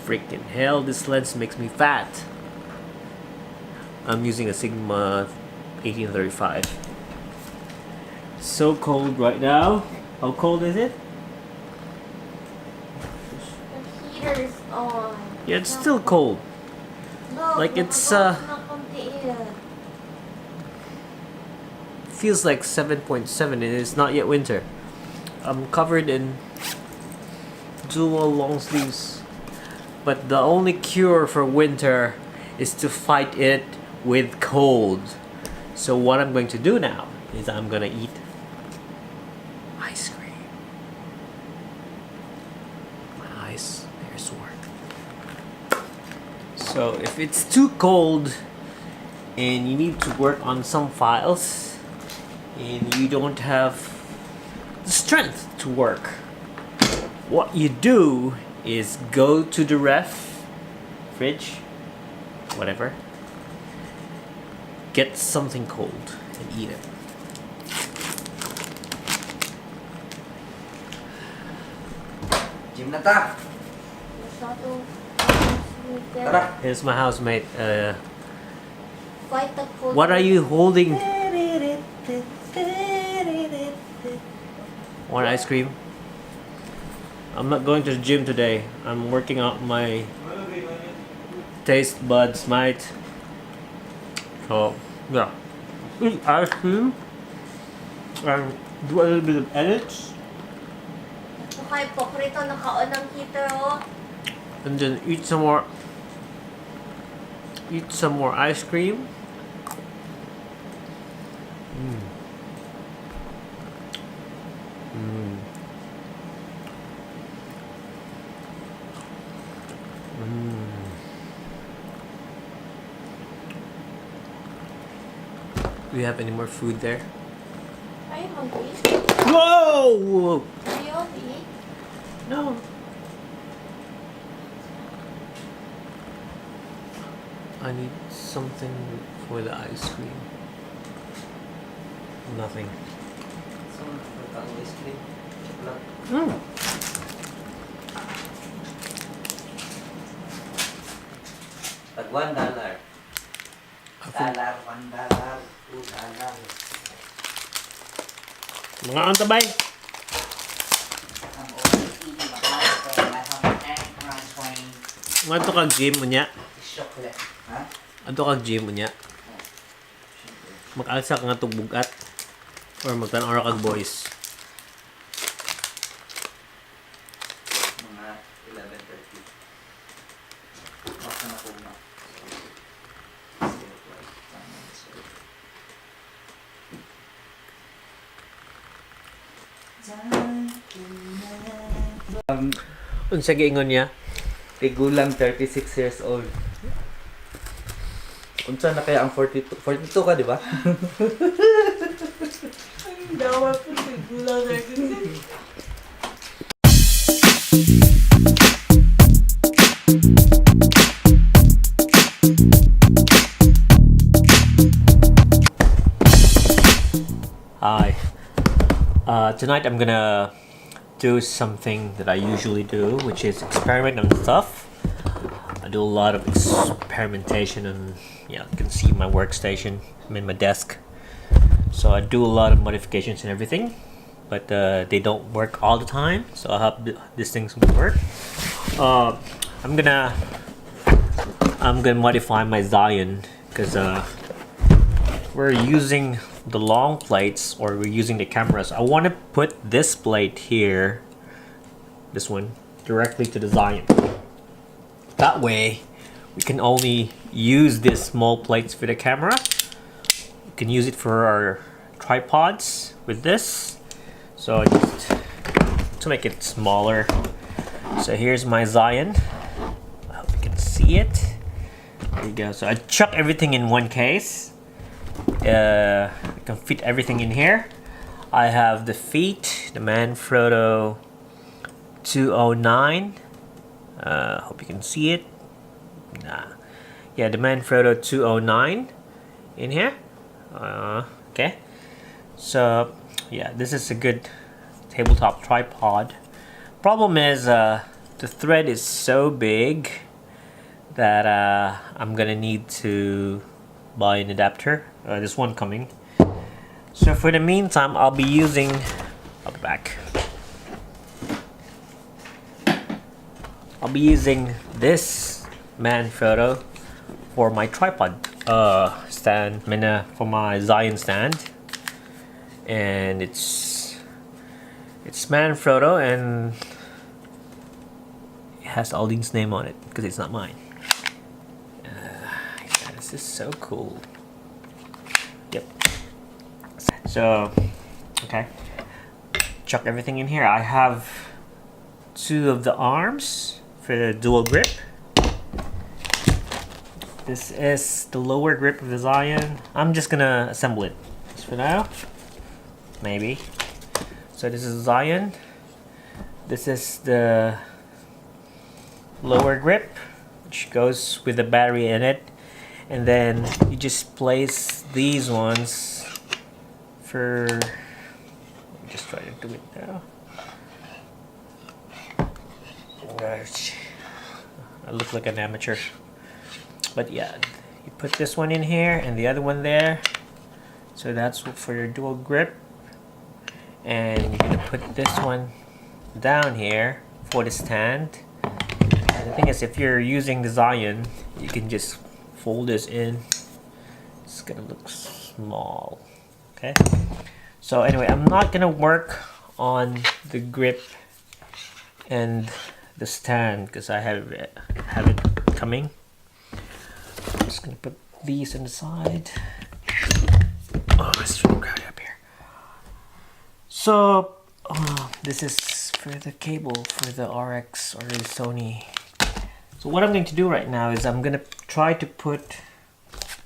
Freaking hell, this lens makes me fat. I'm using a Sigma 1835. So cold right now. How cold is it? The heater is on. Yeah, it's still cold. Look, Like it's feels like 7.7 and it's not yet winter. I'm covered in dual long sleeves. But the only cure for winter is to fight it with cold. So what I'm going to do now is I'm gonna eat ice cream. My eyes, they're sore. So if it's too cold and you need to work on some files and you don't have the strength to work, what you do is go to the fridge, whatever, get something cold and eat it. Gym na ta. Tara. Here's my housemate. Fight the cold. What are you holding? Want ice cream? I'm not going to the gym today. I'm working out my taste buds, mate. So, yeah. Eat ice cream and do a little bit of edits. Okay, pokrito, naka-on ang heater, oh. And then eat some more ice cream. Do you have any more food there? Are you hungry? Whoa! Are you hungry? No. I need something for the ice cream. Nothing. Someone put on ice cream. Chocolate. Mm. Tag $1. Dollar, $1, $2. Mga antabay. Ang ORIG, magmaster, mahang egg crunch wine. Mga ito kag gym mo niya. Chocolate. Ha? Ato kag gym mo niya. Mag-alsa ka nga itong bugat. Or magtanong kag boys. Mga 11:30. Mas na po na. Unsa giingon niya? Tigulang 36 years old. Unsa na kaya ang 42? 42 ka, di ba? Ang dawa po, tigulang 36. Hi. Tonight I'm gonna do something that I usually do, which is experiment on stuff. I do a lot of experimentation, and yeah, you can see my workstation. I'm in my desk, so I do a lot of modifications and everything, but they don't work all the time. So I hope these things will work. I'm gonna modify my zhiyun because we're using the long plates, or we're using the cameras. I want to put this plate here, this one, directly to the zhiyun. That way we can only use these small plates for the camera. We can use it for our tripods with this. So just to make it smaller. So here's my zhiyun. I hope you can see it. There you go. So I chuck everything in one case. I can fit everything in here. I have the feet, the Manfrotto 209. Hope you can see it. Yeah, the Manfrotto 209 in here. Okay. So yeah, this is a good tabletop tripod. Problem is the thread is so big that I'm gonna need to buy an adapter. This one coming. So for the meantime, I'll be using. I'll be back. I'll be using this Manfrotto for my tripod stand, for my Zhiyun stand, and it's Manfrotto, and it has Aldine's name on it because it's not mine. Yeah, this is so cool. Yep. So, okay, chuck everything in here. I have 2 of the arms for the dual grip. This is the lower grip of the Zhiyun. I'm just gonna assemble it just for now, maybe. So this is Zhiyun. This is the lower grip, which goes with the battery in it, and then you just place these ones for. Let me just try to do it now. Gosh, I look like an amateur. But yeah, you put this one in here and the other one there. So that's for your dual grip. And you're gonna put this one down here for the stand. And the thing is, if you're using the Zhiyun, you can just fold this in. It's gonna look small. Okay. So anyway, I'm not gonna work on the grip and the stand because I have it coming. I'm just gonna put these on the side. Oh, it's really crowded up here. So this is for the cable for the RX or the Sony. So what I'm going to do right now is I'm gonna try to put.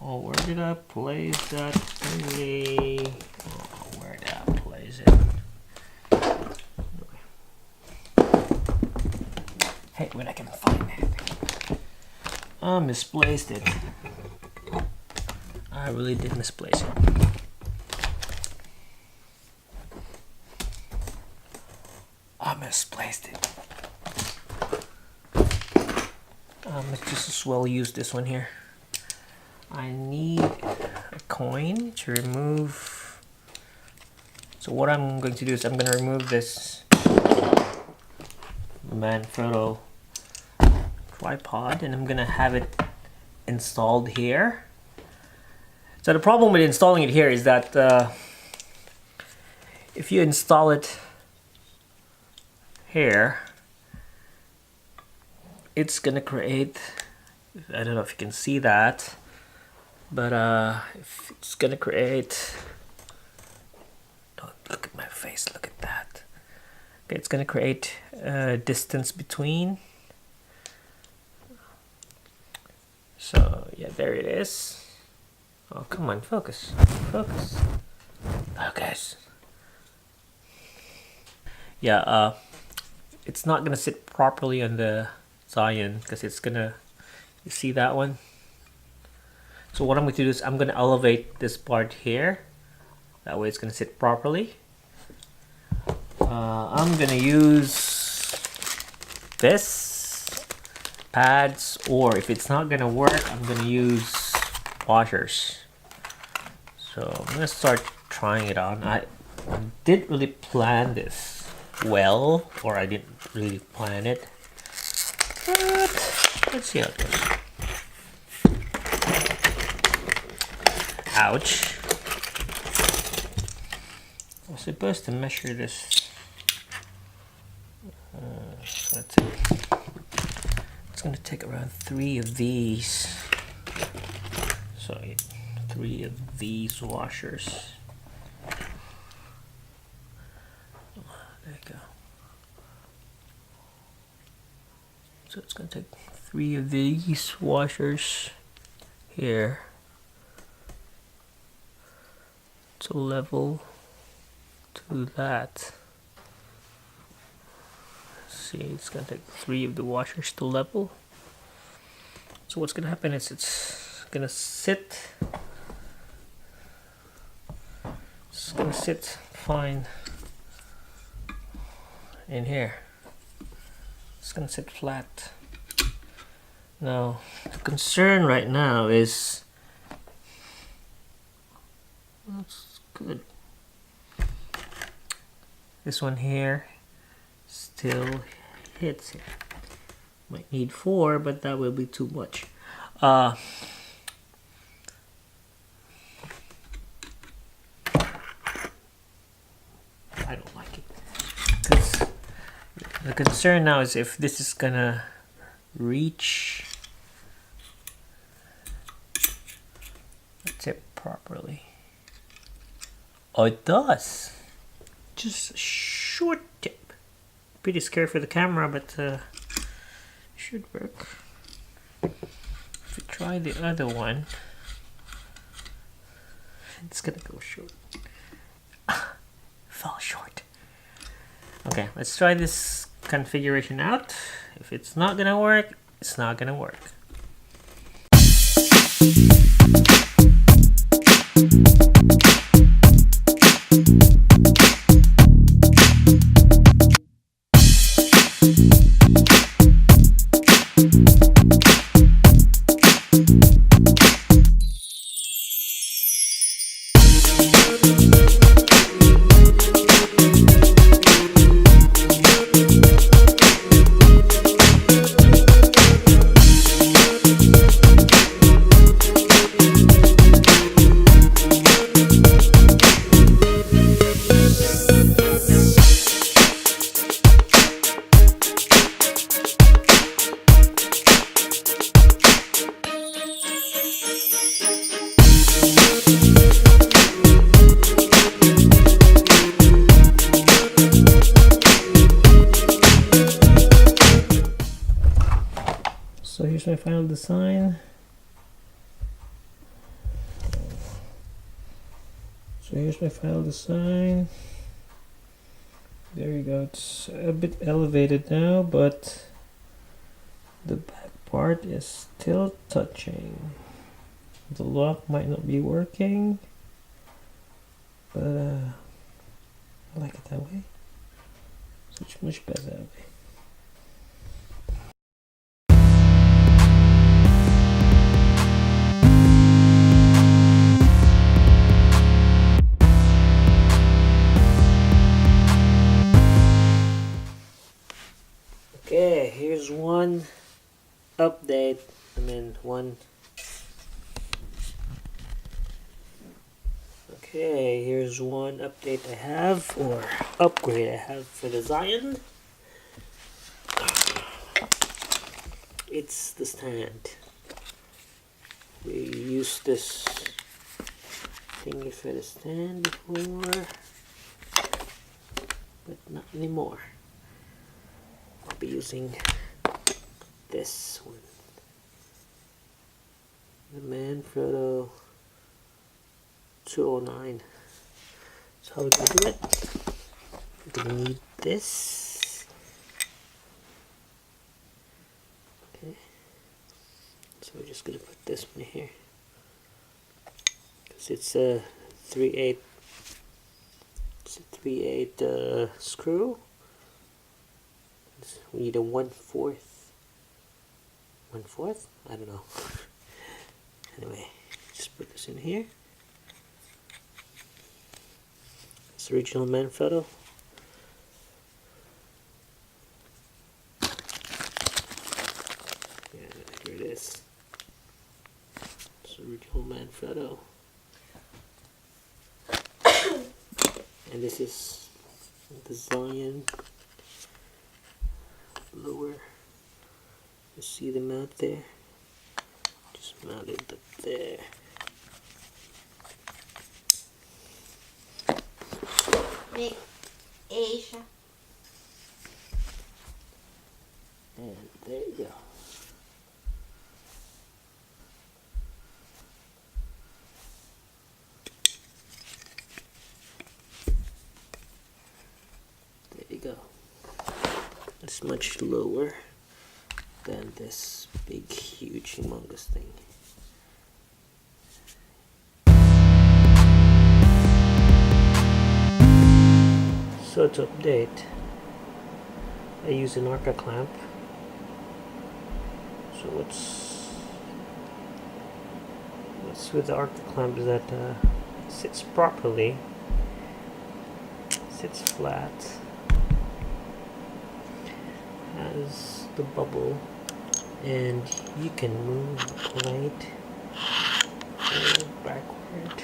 Oh, where did I place that thingy? Oh, where did I place it? Hey, when I can find it. I misplaced it. I really did misplace it. I misplaced it. Let's just as well use this one here. I need a coin to remove. So what I'm going to do is I'm going to remove this Manfrotto tripod, and I'm gonna have it installed here. So the problem with installing it here is that if you install it here, it's gonna create, I don't know if you can see that, but if it's gonna create, don't look at my face, look at that. Okay, it's gonna create a distance between. So yeah, there it is. Oh, come on, focus, focus, focus. Yeah, it's not gonna sit properly on the Zhiyun because it's gonna, you see that one? So what I'm going to do is I'm gonna elevate this part here. That way it's gonna sit properly. I'm gonna use this pads, or if it's not gonna work, I'm gonna use washers. So I'm gonna start trying it on. I didn't really plan this well, or I didn't really plan it, but let's see how it goes. Ouch. I'm supposed to measure this. Let's see. It's gonna take around 3 of these. So 3 of these washers. There you go. So it's gonna take 3 of these washers here to level to that. See, it's gonna take 3 of the washers to level. So what's gonna happen is it's gonna sit fine in here. It's gonna sit flat. Now, the concern right now is that's good. This one here still hits it. Might need 4, but that will be too much. I don't like it. Because the concern now is if this is gonna reach the tip properly. Oh, it does. Just a short tip. Pretty scary for the camera, but should work. If we try the other one, it's gonna go short. Fell short. Okay, let's try this configuration out. If it's not gonna work, it's not gonna work. So here's my final design. There you go. It's a bit elevated now, but the back part is still touching. The lock might not be working, but I like it that way. It's much better that way. Okay, here's one update. Here's one update I have, or upgrade I have for the Zhiyun. It's the stand. We used this thingy for the stand before, but not anymore. I'll be using this one. The Manfrotto 209. So how we gonna do it? We're gonna need this. Okay. So we're just gonna put this one here. Because it's a 3/8. It's a 3/8 screw. We need a 1/4. 1/4? I don't know. Anyway, just put this in here. It's the original Manfrotto. Yeah, here it is. It's the original Manfrotto. And this is the Zhiyun lower. You see the mount there? Just mount it up there. Make Asia. And there you go. There you go. It's much lower than this big, huge, humongous thing. So to update, I use an Arca clamp. So what's with the Arca clamp is that it sits properly, sits flat, has the bubble, and you can move the plate forward, backward.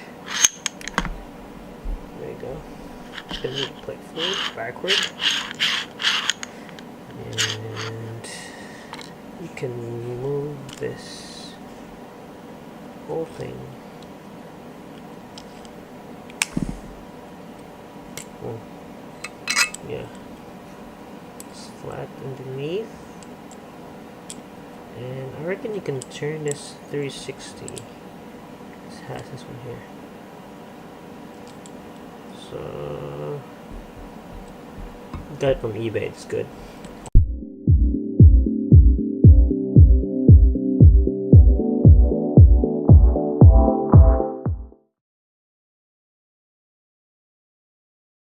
There you go. You can move the plate forward, backward, and you can move this whole thing. Oh, yeah, it's flat underneath, and I reckon you can turn this 360. This has this one here. So got it from eBay. It's good.